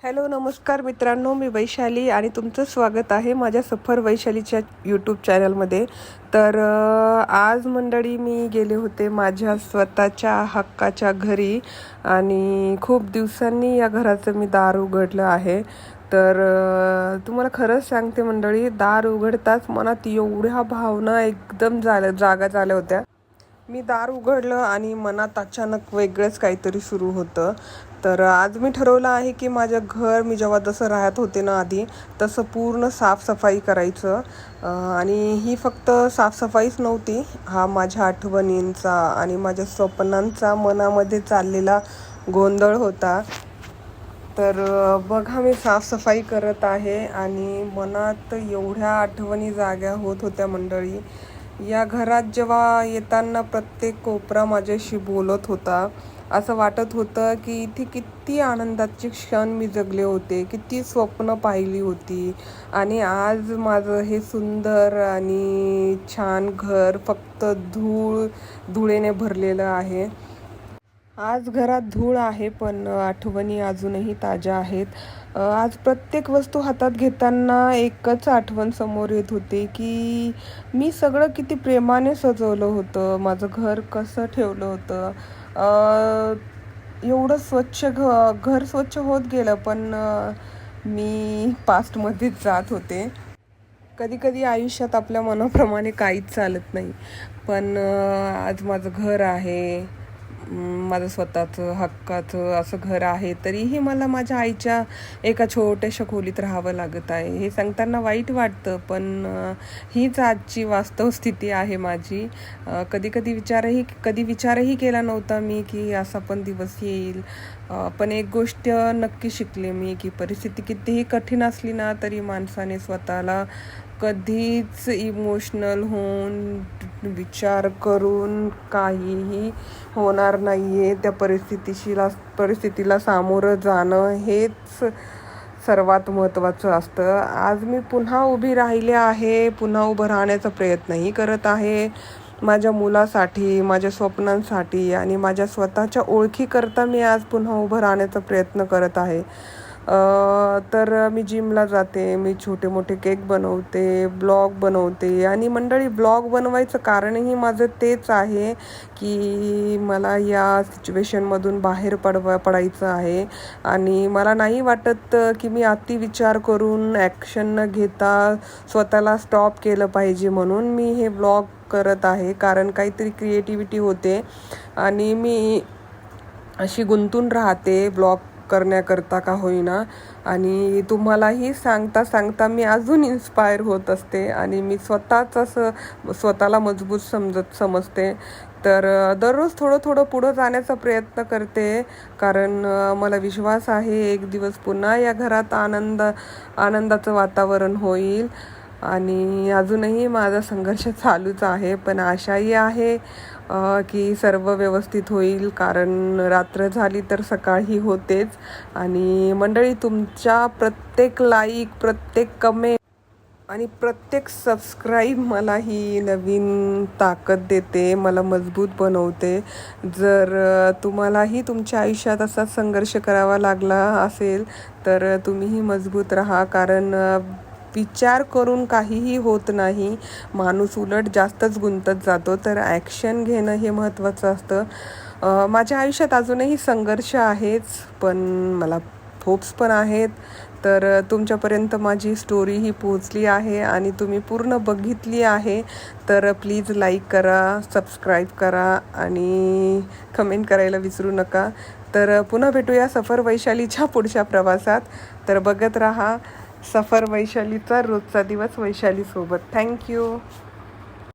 Hello नमस्कार मित्रांनो, मी वैशाली आणि तुमचं स्वागत आहे माझ्या सफर वैशालीच्या यूट्यूब चॅनलमध्ये. तर आज मंडळी मी गेले होते माझ्या स्वतःच्या हक्काच्या घरी आणि खूप दिवसांनी या घराचं मी दार उघडलं आहे. तर तुम्हाला खरंच सांगते मंडळी, दार उघडताच मनात एवढ्या भावना एकदम जागा झाल्या होत्या. मी दार उघडलं आणि मनात अचानक वेगळंच काहीतरी सुरू होतं. तर आज मी ठरवलं आहे की माझं घर मी जेव्हा जसं राहत होते ना आधी, तसं पूर्ण साफसफाई करायचं. आणि ही फक्त साफसफाईच नव्हती, हा माझ्या आठवणींचा आणि माझ्या स्वप्नांचा मनामध्ये चाललेला गोंधळ होता. तर बघा, मी साफसफाई करत आहे आणि मनात एवढ्या आठवणी जाग्या होत होत्या मंडळी. या घरात जेव्हा येताना प्रत्येक कोपरा माझ्याशी बोलत होता. असं वाटत होतं की इथे किती आनंदाचे क्षण मी जगले होते, किती स्वप्न पाहिली होती आणि आज माझं हे सुंदर आणि छान घर फक्त धुळेने भरलेलं आहे. आज घरात धूळ आहे पण आठवणी अजूनही ताज्या आहेत. आज प्रत्येक वस्तू हातात घेताना एकच आठवण समोर येत होते की मी सगळं किती प्रेमाने सजवलं होतं, माझं घर कसं ठेवलं होतं. एवढं स्वच्छ घर स्वच्छ होत गेलं पण मी पास्टमध्येच जात होते. कधी कधी आयुष्यात आपल्या मनाप्रमाणे काहीच चालत नाही, पण आज माझं घर आहे, माझं स्वतःचं हक्काचं असं घर आहे, तरीही मला माझ्या आईच्या एका छोट्याशा खोलीत राहावं लागत आहे. हे सांगताना वाईट वाटतं, पण हीच आजची वास्तव स्थिती आहे माझी. कधी विचारही केला नव्हता मी की असा पण दिवस येईल. पण एक गोष्ट नक्की शिकले मी की परिस्थिती कितीही कठीण असली ना, तरी माणसाने स्वतःला कधीच इमोशनल होऊन विचार करून काहीही होणार नाही आहे. त्या परिस्थितीला सामोरं जाणं हेच सर्वात महत्त्वाचं असतं. आज मी पुन्हा उभी राहिले आहे, पुन्हा उभं राहण्याचा प्रयत्नही करत आहे. माझ्या मुलासाठी, माझ्या स्वप्नांसाठी आणि माझ्या स्वतःच्या ओळखीकरता मी आज पुन्हा उभं राहण्याचा प्रयत्न करत आहे. तर मी जिमला जाते, मी छोटे मोठे केक बनवते, ब्लॉग बनवते आणि मंडळी, ब्लॉग बनवायचं कारणही माझं तेच आहे की मला या सिच्युएशनमधून बाहेर पडायचं आहे. आणि मला नाही वाटत की मी अति विचार करून ॲक्शन न घेता स्वतःला स्टॉप केलं पाहिजे, म्हणून मी हे ब्लॉग करत आहे. कारण काहीतरी क्रिएटिव्हिटी होते आणि मी अशी गुंतून राहते ब्लॉग करण्याकरता का होईना. आणि तुम्हालाही सांगता सांगता मी अजून इन्स्पायर होत असते आणि मी स्वतःच असं स्वतःला मजबूत समजते. तर दररोज थोडं थोडं पुढं जाण्याचा प्रयत्न करते, कारण मला विश्वास आहे एक दिवस पुन्हा या घरात आनंदाचं वातावरण होईल. आणि अजूनही माझा संघर्ष चालूच आहे, पण आशाही आहे की सर्व व्यवस्थित होईल, कारण रात्र झाली तर सकाळही होतेच. आणि मंडळी, तुमच्या प्रत्येक लाईक, प्रत्येक कमेंट आणि प्रत्येक सबस्क्राईब मला ही नवीन ताकद देते, मला मजबूत बनवते. जर तुम्हालाही तुमच्या आयुष्यात असा संघर्ष करावा लागला असेल तर तुम्हीही मजबूत राहा, कारण विचार करून काहीही होत नाही. माणूस उलट जास्तच गुंतत जातो. तर ॲक्शन घेणं हे महत्त्वाचं असतं. माझ्या आयुष्यात अजूनही संघर्ष आहेच, पण मला होप्स पण आहेत. तर तुमच्यापर्यंत माझी स्टोरी ही पोहोचली आहे आणि तुम्ही पूर्ण बघितली आहे. तर प्लीज लाईक करा, सबस्क्राईब करा आणि कमेंट करायला विसरू नका. तर पुन्हा भेटूया सफर वैशालीच्या पुढच्या प्रवासात. तर बघत राहा सफर वैशालीचा रोजचा दिवस वैशालीसोबत. थँक्यू.